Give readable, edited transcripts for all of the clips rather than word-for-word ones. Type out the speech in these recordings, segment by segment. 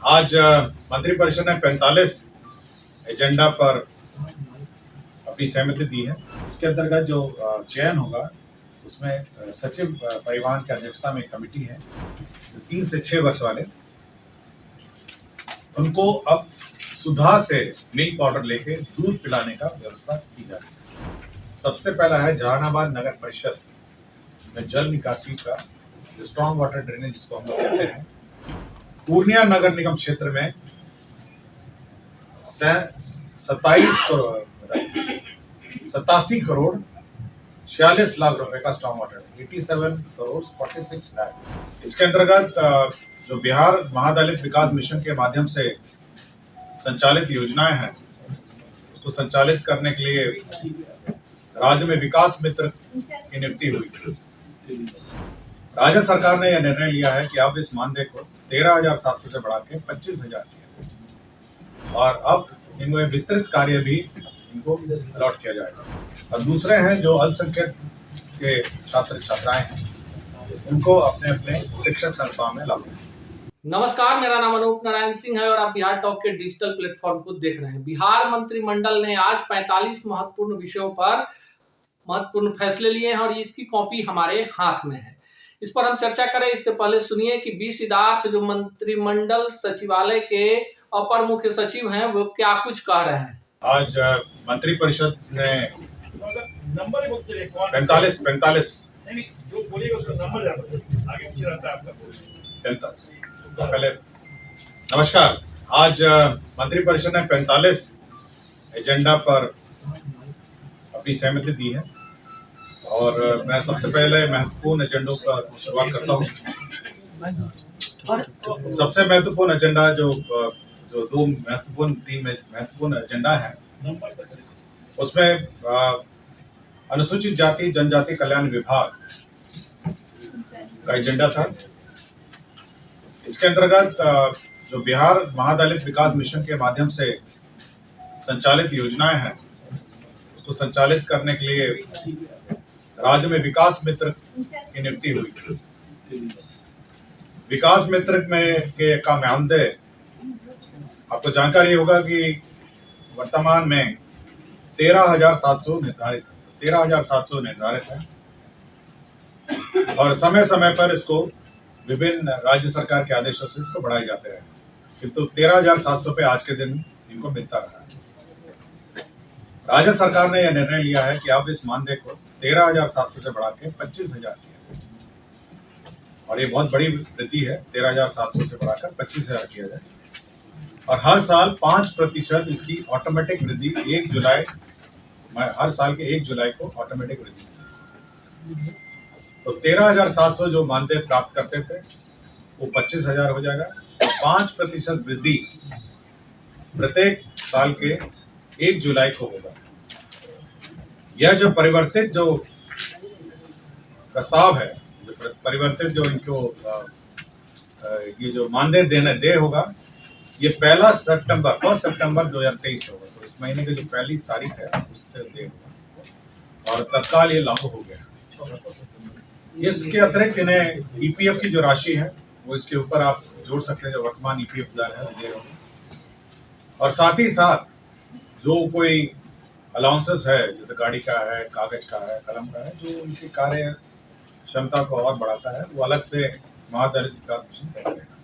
आज मंत्रिपरिषद ने 45 एजेंडा पर अपनी सहमति दी है। इसके अंतर्गत जो चयन होगा उसमें सचिव परिवहन की अध्यक्षता में एक कमेटी है, 3 से 6 वर्ष वाले, उनको अब सुधा से मिल्क पाउडर लेके दूध पिलाने का व्यवस्था की जा रही है। सबसे पहला है जहानाबाद नगर परिषद में जल निकासी का, जो स्ट्रॉन्ग वाटर ड्रेनेज जिसको हम लोग कहते हैं, पूर्णिया नगर निगम क्षेत्र में 87 करोड़ 46 लाख रुपए का स्ट्रॉन्ग वाटर, 87 करोड़ 46 लाख। इसके अंतर्गत जो बिहार महादलित विकास मिशन के माध्यम से संचालित योजनाएं हैं, उसको संचालित करने के लिए राज्य में विकास मित्र की नियुक्ति हुई। राज्य सरकार ने यह निर्णय लिया है कि अब इस मानदेय को 13,700 से बढ़ा के 25,000 किया, और अब इनमें विस्तृत कार्य भी इनको अलॉट किया जाएगा। और दूसरे हैं जो अल्पसंख्यक के छात्र छात्राएं हैं, उनको अपने अपने शिक्षक संस्थाओं में लागू। नमस्कार, मेरा नाम अनूप नारायण सिंह है और आप बिहार टॉक के डिजिटल प्लेटफॉर्म को देख रहे हैं। बिहार मंत्रिमंडल ने आज 45 महत्वपूर्ण विषयों पर महत्वपूर्ण फैसले लिए हैं और इसकी कॉपी हमारे हाथ में है। इस पर हम चर्चा करें इससे पहले सुनिए कि बी सिद्धार्थ जो मंत्रिमंडल सचिवालय के अपर मुख्य सचिव हैं, वो क्या कुछ कह रहे हैं। आज मंत्रिपरिषद ने 45 जो बोलिएगा उसका नंबर आगे पीछे रहता है आपका। पहले नमस्कार। आज मंत्रिपरिषद ने 45 एजेंडा पर अपनी सहमति दी है, और मैं सबसे पहले महत्वपूर्ण एजेंडों पर शुरुआत करता हूँ। सबसे महत्वपूर्ण एजेंडा जो तीन महत्वपूर्ण एजेंडा है, उसमें अनुसूचित जाति जनजाति कल्याण विभाग का एजेंडा था। इसके अंतर्गत जो बिहार महादलित विकास मिशन के माध्यम से संचालित योजनाएं हैं, उसको संचालित करने के लिए राज्य में विकास मित्र की नियुक्ति हुई। विकास मित्र का मानदेय आपको जानकारी होगा कि वर्तमान में 13,700 निर्धारित है, और समय समय पर इसको विभिन्न राज्य सरकार के आदेशों से इसको बढ़ाए जाते रहे, किंतु 13,700 पे आज के दिन इनको मिलता रहा है। राज्य सरकार ने यह निर्णय लिया है कि अब इस मानदेय को 13,700 से बढ़ा के 25,000 किया, और ये बहुत बड़ी वृद्धि है। 13,700 से बढ़ाकर 25,000 किया जाए, और हर साल 5% इसकी ऑटोमेटिक वृद्धि 1 जुलाई, हर साल के 1 जुलाई को ऑटोमेटिक वृद्धि। तो 13,700 जो मानदेय प्राप्त करते थे वो 25,000 हो जाएगा, और 5% वृद्धि प्रत्येक साल के 1 जुलाई को होगा। यह जो परिवर्तित जो प्रस्ताव है, जो परिवर्तित जो इनको ये जो मानदेय देय होगा, ये 1 सितंबर 2023 होगा। तो इस महीने की जो पहली तारीख है उससे देय होगा, और तत्काल ये लागू हो गया। इसके अतिरिक्त इन्हें ईपीएफ की जो राशि है वो इसके ऊपर आप जोड़ सकते हैं, जो वर्तमान ईपीएफ दर है दे होगा। और साथ ही साथ जो कोई अलाउंसेस है, जैसे गाड़ी का है, कागज का है, कलम का है, जो उनकी कार्य क्षमता को और बढ़ाता है, वो अलग से महादलित विकास मिशन तय करेगा।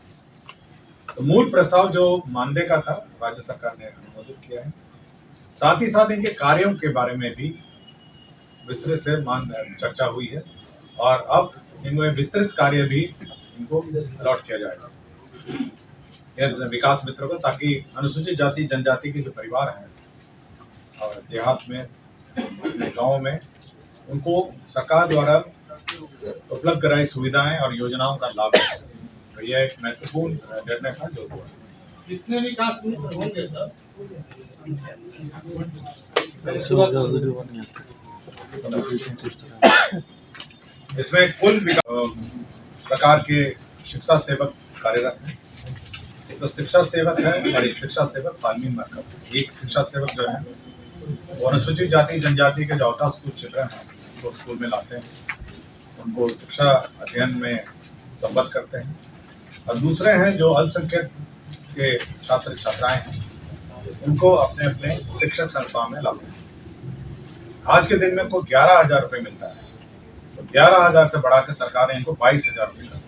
तो मूल प्रस्ताव जो मानदेय का था, राज्य सरकार ने अनुमोदित किया है। साथ ही साथ इनके कार्यों के बारे में भी विस्तृत से चर्चा हुई है, और अब इनमें विस्तृत कार्य भी इनको अलॉट किया जाएगा विकास मित्रों को, ताकि अनुसूचित जाति जनजाति के जो परिवार हैं और देहात में, अपने गाँव में, उनको सरकार द्वारा उपलब्ध कराई सुविधाएं और योजनाओं का लाभ है। तो यह एक महत्वपूर्ण निर्णय था जो हुआ। कितने विकास मित्र होंगे सर? इसमें कुल प्रकार के शिक्षा सेवक कार्यरत हैं। एक तो शिक्षा सेवक है और एक शिक्षा सेवक तालीम मरकज। एक शिक्षा सेवक जो है वो अनुसूचित जाति जनजाति के जो आउट ऑफ स्कूल चिल्ड्रन हैं उनको स्कूल में लाते हैं, उनको शिक्षा अध्ययन में संबद्ध करते हैं। और दूसरे हैं जो अल्पसंख्यक के छात्र छात्राएं हैं उनको अपने अपने शिक्षण संस्थाओं में लाते हैं। आज के दिन में को 11,000 रुपये मिलता है, तो 11,000 से बढ़ाकर सरकार ने इनको 22,000 रुपये कर दिया।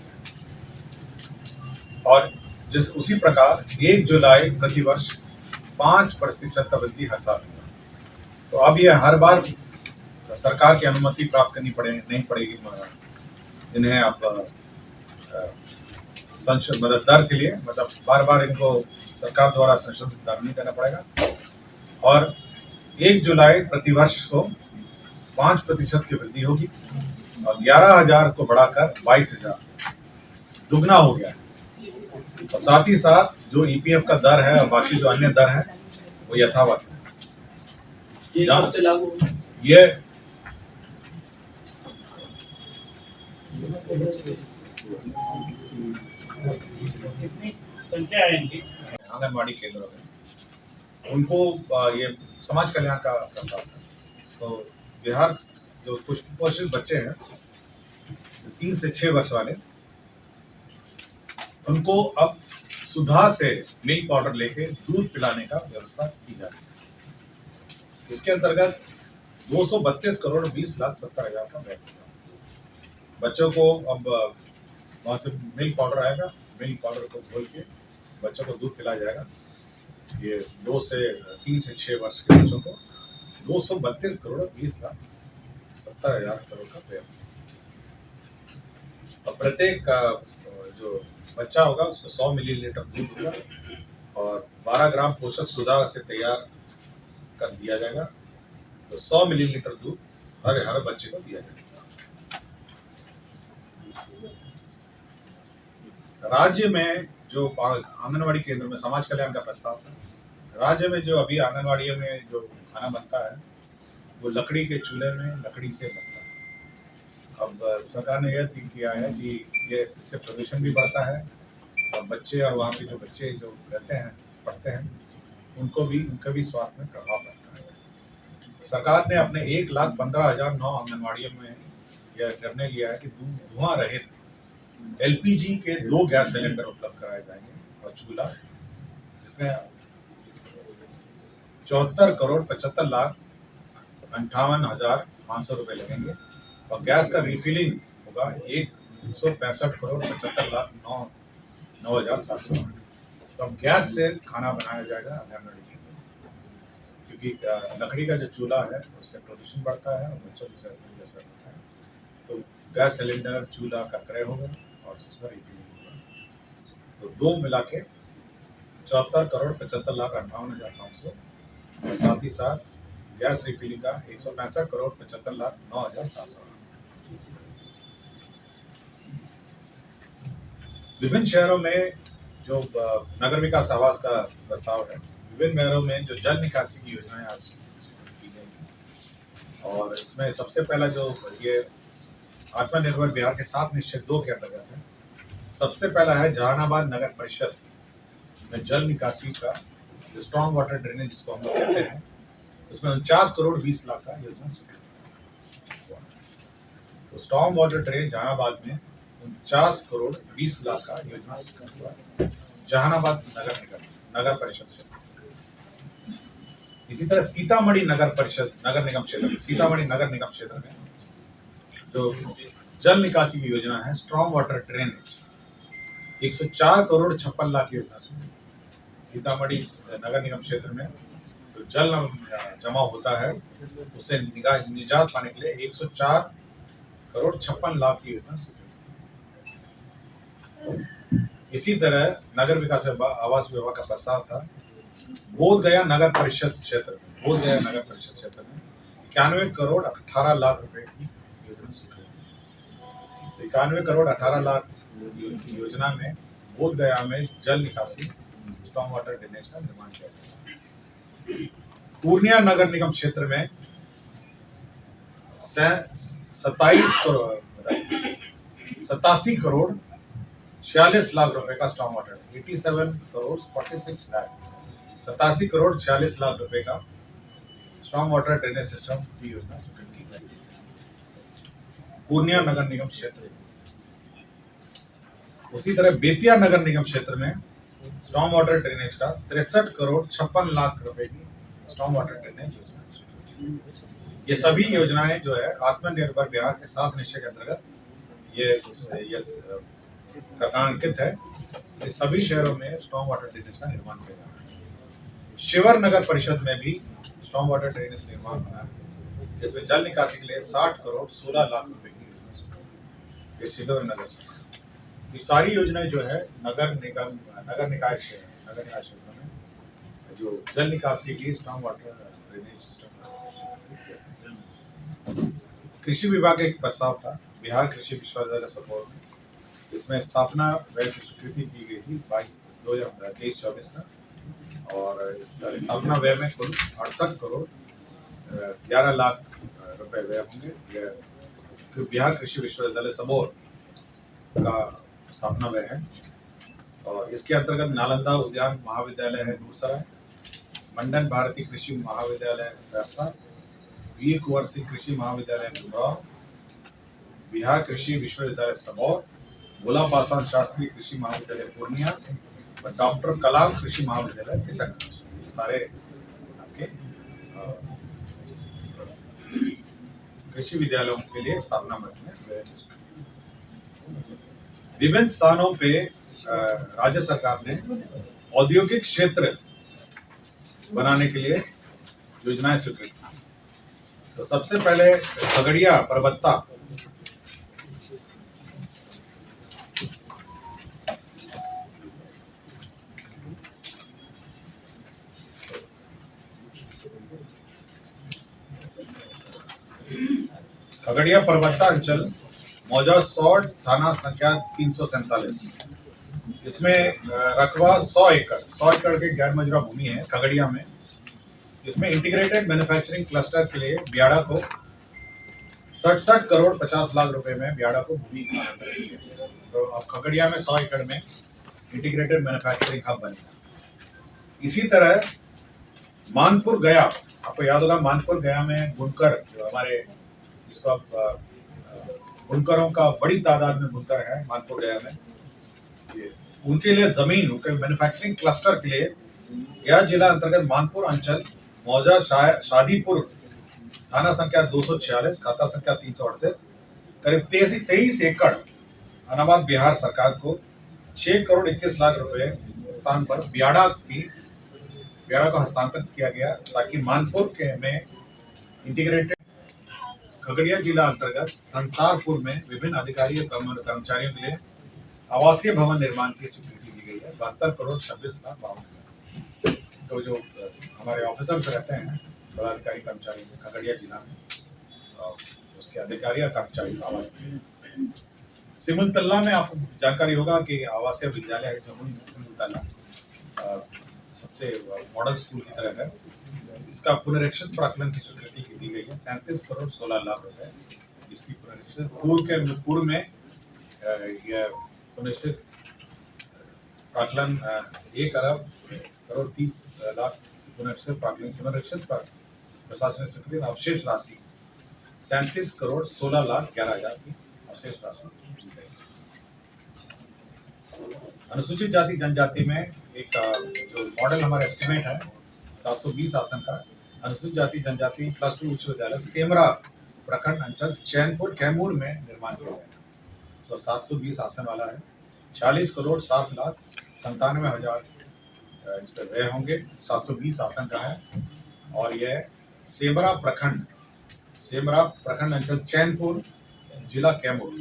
और जिस उसी प्रकार 1 जुलाई प्रतिवर्ष 5% का वृद्धि हर साल होगा। तो अब ये हर बार सरकार की अनुमति प्राप्त करनी नहीं पड़ेगी इन्हें अब मतलब दर के लिए, मतलब बार बार इनको सरकार द्वारा संशोधित दर नहीं करना पड़ेगा। और 1 जुलाई प्रतिवर्ष को 5% की वृद्धि होगी और 11,000 को बढ़ाकर 22,000 दुगना हो गया है। और साथ ही साथ जो ईपीएफ का दर है और बाकी जो अन्य दर है वो यथावत है। ये कितनी संख्या है इनकी? आंगनबाड़ी केंद्रों में उनको ये समाज कल्याण का प्रस्ताव था। तो बिहार जो कुछ कुपोषित बच्चे हैं 3 से 6 वर्ष वाले, उनको अब सुधा से मिल्क पाउडर लेके दूध पिलाने का व्यवस्था की जा रही है। इसके अंतर्गत 232 करोड़ 20,70,000 का व्यय होगा। बच्चों को अब वहाँ से मिल्क पाउडर आएगा, मिल्क पाउडर को घोल के बच्चों को दूध पिलाया जाएगा। ये 3 से 6 वर्ष के बच्चों को 232 करोड़ 20,70,000 करोड़ का व्यय। और प्रत्येक जो बच्चा होगा उसको 100 मिलीलीटर दूध होगा और 12 ग्राम पोषक सुधा से तैयार कर दिया जाएगा। तो 100 मिलीलीटर दूध हर बच्चे को दिया जाएगा। राज्य में जो आंगनबाड़ी केंद्र में समाज कल्याण का प्रस्ताव था, राज्य में जो अभी आंगनबाड़ी में जो खाना बनता है वो लकड़ी के चूल्हे में लकड़ी से बनता है। अब सरकार ने यह ठीक किया है कि ये इससे प्रदूषण भी बढ़ता है और बच्चे और वहाँ पे जो बच्चे जो रहते हैं पढ़ते हैं उनका भी स्वास्थ्य में प्रभाव पड़ता है। सरकार ने अपने 1,15,009 आंगनबाड़ियों में यह निर्णय लिया है कि धुआं रहित एलपीजी के 2 गैस सिलेंडर उपलब्ध कराए जाएंगे और चूल्हा, जिसमें 74 करोड़ 75,58,500 रुपए लगेंगे और गैस का रिफिलिंग होगा 165 करोड़ 75,09,700। तो अब गैस से खाना बनाया जाएगा आंगनबाड़ी के अंदर, क्योंकि लकड़ी का जो चूल्हा है उससे प्रदूषण बढ़ता है और बच्चों की सेहत पर असर होता है। तो गैस सिलेंडर चूल्हा का क्रय होगा और उसका रिफिलिंग होगा। तो 2 मिला के 74 करोड़ 75,58,500 और साथ ही साथ गैस रिफिलिंग का 165 करोड़ 75,09,700। विभिन्न शहरों में जो नगर विकास आवास का प्रस्ताव है, विभिन्न शहरों में जो जल निकासी की योजनाएं आज की जाएंगी। और इसमें सबसे पहला जो ये आत्मनिर्भर बिहार के 7 निश्चय 2 के अंतर्गत है, सबसे पहला है जहानाबाद नगर परिषद में जल निकासी का जो स्ट्रॉन्ग वाटर ड्रेनेज जिसको हम लोग कहते हैं, उसमें 49 करोड़ 20 लाख का योजना स्वीकृत। तो स्ट्रॉन्ग वाटर ड्रेन जहानाबाद में 49 करोड़ 20 लाख का योजना स्वीकृत हुआ जहानाबाद नगर परिषद से। इसी तरह सीतामढ़ी नगर निगम क्षेत्र में जो जल निकासी की योजना है strong water drainage 104 crore 56 lakh की योजना से सीतामढ़ी नगर निगम क्षेत्र में जो जल जमा होता है उसे निजात पाने के लिए 104 करोड़ 56 लाख की योजना स्वीकृत। इसी तरह नगर विकास आवास विभाग का प्रस्ताव था बोधगया नगर परिषद क्षेत्र में 91 करोड़ 18 लाख रुपए की योजना स्वीकृत। 91 करोड़ 18 लाख की योजना में बोधगया में जल निकासी स्ट्रॉन्ग वाटर ड्रेनेज का निर्माण किया गया। पूर्णिया नगर निगम क्षेत्र में 87 करोड़ 46 लाख रुपए का स्ट्रॉन्ग वाटर 87 करोड़ 46 लाख 87 करोड़ 46 लाख रुपए का स्ट्रॉन्ग वाटर ड्रेनेज सिस्टम की योजना स्वीकृत की गई पूर्णिया नगर निगम क्षेत्र। उसी तरह बेतिया नगर निगम क्षेत्र में स्टॉर्म वाटर ड्रेनेज का 63 करोड़ 56 लाख रुपए की स्टॉर्म वाटर ड्रेनेज योजना। ये सभी योजनाएं जो है आत्मनिर्भर बिहार के 7 निश्चय के अंतर्गत ये अंकित है। ये सभी शहरों में स्टॉर्म वाटर ड्रेनेज का निर्माण किया जा रहा है। शिवर नगर परिषद में भी स्टॉर्म वाटर ड्रेनेज निर्माण होना है, जिसमें जल निकासी के लिए 60 करोड़ 16 लाख रुपए की योजना। ये शिवर नगर से ये सारी योजनाएं जो है नगर निकाय क्षेत्रों में जो जल निकासी की स्टॉर्म वाटर ड्रेनेज सिस्टम। कृषि विभाग का एक प्रस्ताव था बिहार कृषि विश्वविद्यालय सपोर में, इसमें स्थापना व्यय की स्वीकृति की गई थी 2023-24 का, और इस स्थापना व्यय में कुल 68 करोड़ 11 लाख रुपए व्यय होंगे। यह बिहार कृषि विश्वविद्यालय सबौर का स्थापना व्यय है, और इसके अंतर्गत नालंदा उद्यान महाविद्यालय है नूरसराय, मंडन भारती कृषि महाविद्यालय सहरसा, वीर कुंवर सिंह कृषि महाविद्यालय डुमराव, बिहार कृषि विश्वविद्यालय सबौर, गुलाम पासवान शास्त्री कृषि महाविद्यालय पूर्णिया और डॉक्टर कलाम कृषि महाविद्यालय किशनगंज। सारे आपके कृषि विद्यालयों के लिए स्थापना में विभिन्न स्थानों पे राज्य सरकार ने औद्योगिक क्षेत्र बनाने के लिए योजनाएं स्वीकृत की। तो सबसे पहले खगड़िया परबत्ता अंचल मौजा सौड़ थाना संख्या 347, इसमें रकबा 100 एकड़ के गैर मजरा भूमि है खगड़िया में। इसमें इंटीग्रेटेड मैन्युफैक्चरिंग क्लस्टर के लिए बियाड़ा को 67 करोड़ 50 लाख रुपए में बियाड़ा को भूमि स्थानांतरित किया गया। तो अब खगड़िया में 100 एकड़ में इंटीग्रेटेड मैन्युफैक्चरिंग हब बनेगा। इसी तरह मानपुर गया, आपको याद होगा मानपुर गया में बुनकर जो हमारे जिसको आप बुनकरों का बड़ी तादाद में बुनकर है मानपुर गया में, ये उनके लिए जमीन उनके मैन्युफैक्चरिंग क्लस्टर के लिए गया जिला अंतर्गत मानपुर अंचल मौजा शादीपुर थाना संख्या 246 खाता संख्या 338 करीब 23 एकड़ अनाबाद बिहार सरकार को 6 करोड़ 21 लाख रुपए स्थान पर बियाड़ा को हस्तांतरित किया गया, ताकि मानपुर के में इंटीग्रेटेड खगड़िया जिला अंतर्गत संसारपुर में विभिन्न अधिकारी और कर्मचारियों के लिए आवासीय भवन निर्माण की स्वीकृति दी गई है 72 करोड़ 26 लाख 52। तो जो हमारे ऑफिसर्स रहते हैं पदाधिकारी कर्मचारी खगड़िया जिला में, उसके अधिकारी और कर्मचारी आवास में। सिमुलतला में आपको जानकारी होगा कि आवासीय विद्यालय है सिमुलतला, सबसे मॉडल स्कूल की तरह है। इसका पुनरीक्षण प्राक्कलन की स्वीकृति दी गई है 37 करोड़ 16 लाख रुपए। इसकी पुनरीक्षण पूर्व में यह पुनरीक्षित प्राक्कलन 1 अरब करोड़ 30 लाख पुनरीक्षित प्रशासनिक स्वीकृति, अवशेष राशि 37 करोड़ 16 लाख 11 हजार की अवशेष राशि दी गई। अनुसूचित जाति जनजाति में एक जो मॉडल हमारा एस्टिमेट है 720 आसन का अनुसूचित जाति जनजाति +2 उच्च विद्यालय सेमरा प्रखंड अंचल चैनपुर कैमूर में निर्माण किया जाएगा। 720 आसन वाला है, 46 करोड़ 7 लाख 97 हजार इस पर व्यय होंगे। 720 आसन का है, और यह सेमरा प्रखंड अंचल चैनपुर जिला कैमूर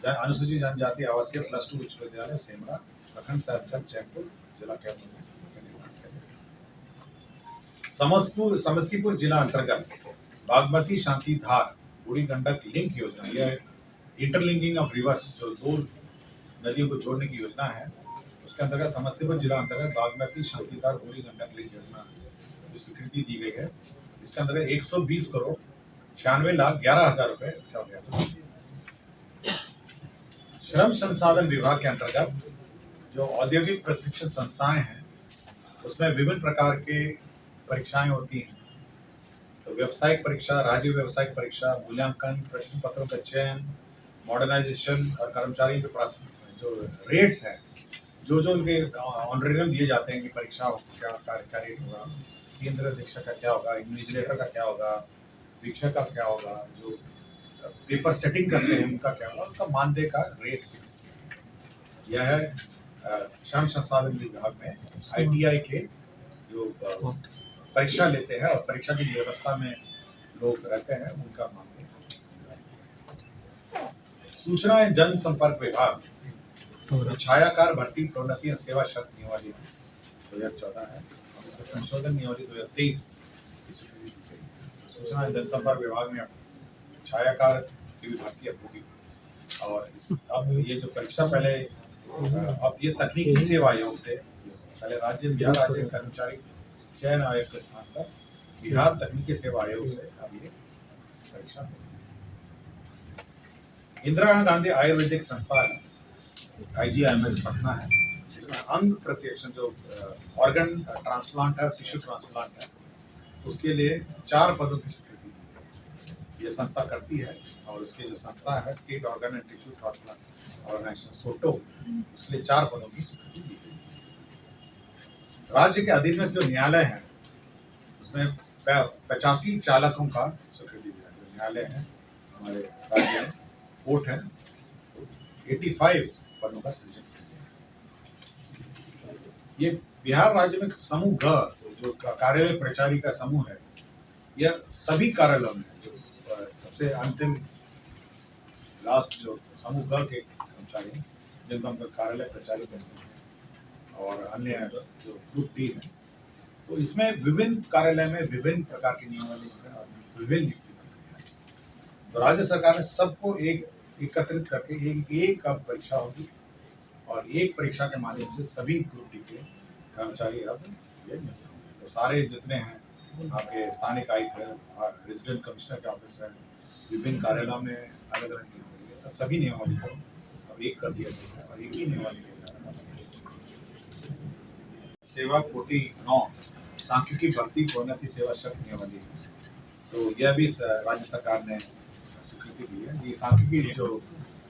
अनुसूचित जनजाति आवासीय +2 उच्च विद्यालय सेमरा प्रखंड से अंचल चैनपुर जिला कैमूर में निर्माण किया जाएगा। समस्तीपुर जिला अंतर्गत बागमती शांति धार बूढ़ी गंडक लिंक योजना, यह इंटरलिंकिंग ऑफ रिवर्स जो 2 नदियों को जोड़ने की योजना है, उसके अंतर्गत समस्तीपुर जिला अंतर्गत बागमती शांति धार बूढ़ी गंडक लिंक योजना की स्वीकृति दी गई है। इसके अंतर्गत 120 करोड़ 96 लाख 11 हजार रुपए क्या गया। श्रम संसाधन विभाग के अंतर्गत जो औद्योगिक प्रशिक्षण संस्थाएं हैं, उसमें विभिन्न प्रकार के परीक्षाएं होती हैं। तो व्यावसायिक परीक्षा, राज्य व्यावसायिक परीक्षा, मूल्यांकन, प्रश्न पत्रों का चयन, मॉडर्नाइजेशन और कर्मचारी के जो रेट्स हैं, जो जो उनके ऑनरेरियम दिए जाते हैं कि परीक्षा क्या क्या रेट होगा, केंद्र अधीक्षक का क्या होगा, इन्विजिलेटर का क्या होगा, वीक्षक का क्या होगा, जो पेपर सेटिंग करते हैं उनका क्या होगा, उनका मानदेय का रेट फिक्स किया। यह है श्रम संसाधन विभाग में ITI के जो परीक्षा लेते हैं और परीक्षा की व्यवस्था में लोग रहते हैं उनका मानदेय। सूचना एवं जनसंपर्क विभाग छायाकार भर्ती प्रोन्नति एवं सेवा शर्त नियमावली 2014 है, संशोधन नियमावली 2023 की स्वीकृति दी गई है। सूचना एवं जनसंपर्क विभाग में छायाकार की भी भर्ती अब होगी और अब ये जो परीक्षा पहले अब ये तकनीकी सेवा आयोग से पहले बिहार राज्य कर्मचारी चयन आयोग के स्थान पर बिहार तकनीकी सेवा आयोग से अब ये परीक्षा होगी। इंदिरा गांधी आयुर्वेदिक संस्थान IGIMS पटना है, जिसमें अंग प्रतिरक्षण जो ऑर्गन ट्रांसप्लांट है, टिश्यू ट्रांसप्लांट है, उसके लिए 4 पदों की स्वीकृति दी है। ये संस्था करती है और उसकी जो संस्था है state organ and tissue transplant organisation SOTO, उसके लिए 4 पदों की स्वीकृति दी गई। राज्य के अधीनस्थ जो न्यायालय है उसमें 85 चालकों का स्वीकृति दिया है। जो न्यायालय है हमारे राज्य में कोर्ट है, 85 पदों का सृजन किया गया। ये बिहार राज्य में समूह ग जो कार्यालय प्रचारी का समूह है, यह सभी कार्यालयों में जो सबसे अंतिम लास्ट जो समूह ग के कर्मचारी हैं जिनको हम कार्यालय प्रचारी कहते हैं और अन्य जो ग्रुप डी है, तो इसमें विभिन्न कार्यालय में विभिन्न प्रकार की नियमावली है और विभिन्न नियुक्ति प्रक्रिया है। तो राज्य सरकार ने सबको एकत्रित करके एक अब परीक्षा होगी और एक परीक्षा के माध्यम से सभी ग्रुप डी के कर्मचारी अब ये नियुक्त होंगे। तो सारे जितने हैं आपके स्थानीय आयुक्त है, रेजिडेंट कमिश्नर के ऑफिस है, विभिन्न कार्यालयों में अलग अलग नियमावली है, तो सभी नियमावली को अब एक कर दिया गया है और एक ही नियमावली के द्वारा सेवा कोटि 9 सांख्यिकी भर्ती प्रोन्नति सेवा शर्त नियमावली है। तो यह भी राज्य सरकार ने स्वीकृति दी है। ये सांख्यिकी जो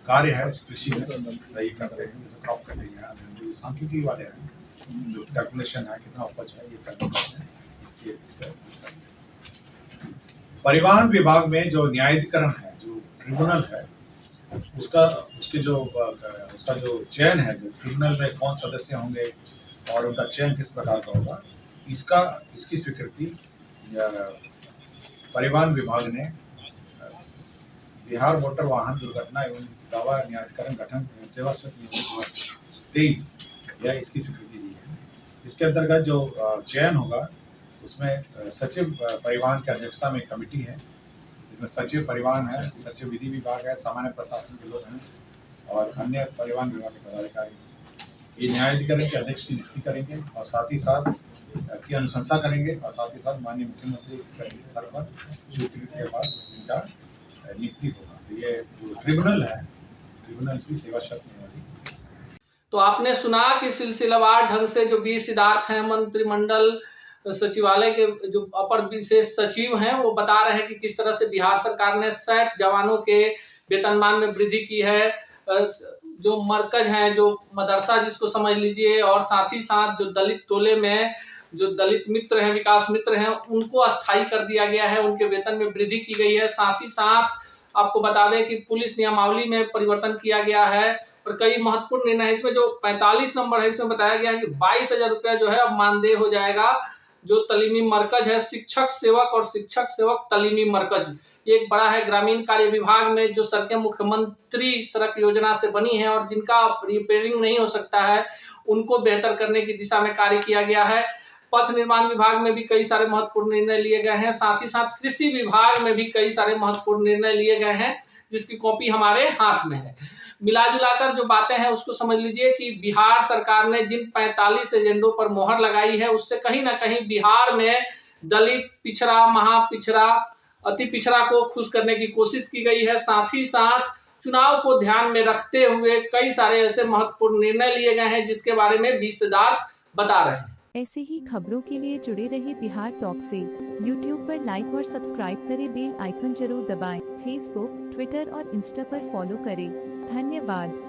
कार्य है कृषि में ये करते हैं, जैसे क्रॉप कटिंग है, जो सांख्यिकी वाले हैं, जो कैलकुलेशन है कितना उपज है, ये कैलकुलेशन है इसका परिवहन विभाग में जो न्यायाधिकरण है, जो ट्रिब्यूनल है, उसका जो चयन है, जो ट्रिब्यूनल में कौन सदस्य होंगे और उनका चयन किस प्रकार का होगा, इसकी स्वीकृति परिवहन विभाग ने बिहार मोटर वाहन दुर्घटना एवं दावा न्यायाधिकरण गठन सेवा शर्त 23 यह इसकी स्वीकृति दी है। इसके अंतर्गत जो चयन होगा उसमें सचिव परिवहन की अध्यक्षता में कमेटी है, जिसमें सचिव परिवहन है, सचिव विधि विभाग है, सामान्य प्रशासन के लोग हैं और अन्य परिवहन विभाग के पदाधिकारी ये न्यायाधिकरण के अध्यक्ष की नियुक्ति करेंगे और साथ ही साथ की अनुशंसा करेंगे और साथ ही साथ माननीय मुख्यमंत्री के स्तर पर स्वीकृति के बाद इनका नियुक्ति होगा। तो ये जो ट्रिब्यूनल है, ट्रिब्यूनल की सेवा शर्त नियमावली। तो आपने सुना कि सिलसिलावार ढंग से जो बी सिद्धार्थ हैं, मंत्रिमंडल सचिवालय के जो अपर विशेष सचिव हैं, वो बता रहे हैं कि किस तरह से बिहार सरकार ने 60 जवानों के वेतनमान में वृद्धि की है। जो मरकज हैं, जो मदरसा जिसको समझ लीजिए, और साथ ही साथ जो दलित टोले में जो दलित मित्र हैं, विकास मित्र हैं, उनको अस्थायी कर दिया गया है, उनके वेतन में वृद्धि की गई है। साथ ही साथ आपको बता दें कि पुलिस नियमावली में परिवर्तन किया गया है और कई महत्वपूर्ण निर्णय है। इसमें जो 45 नंबर है, इसमें बताया गया है कि 22,000 रुपया जो है अब मानदेय हो जाएगा। जो तलीमी मरकज है, शिक्षक सेवक और शिक्षक सेवक तलीमी मरकज, ये एक बड़ा है। ग्रामीण कार्य विभाग में जो सड़कें मुख्यमंत्री सड़क योजना से बनी है और जिनका रिपेयरिंग नहीं हो सकता है, उनको बेहतर करने की दिशा में कार्य किया गया है। पथ निर्माण विभाग में भी कई सारे महत्वपूर्ण निर्णय लिए गए हैं। साथ ही साथ कृषि विभाग में भी कई सारे महत्वपूर्ण निर्णय लिए गए हैं, जिसकी कॉपी हमारे हाथ में है। मिला जुलाकर जो बातें हैं उसको समझ लीजिए कि बिहार सरकार ने जिन 45 एजेंडों पर मोहर लगाई है, उससे कहीं ना कहीं बिहार में दलित, पिछड़ा, महापिछड़ा, अति पिछड़ा को खुश करने की कोशिश की गई है। साथ ही साथ चुनाव को ध्यान में रखते हुए कई सारे ऐसे महत्वपूर्ण निर्णय लिए गए हैं, जिसके बारे में बी सिद्धार्थ बता रहे हैं। ऐसे ही खबरों के लिए जुड़े रहिए बिहार टॉक से। यूट्यूब पर लाइक और सब्सक्राइब करें, बेल आइकन जरूर दबाएं। फेसबुक, ट्विटर और इंस्टा पर फॉलो करें। धन्यवाद।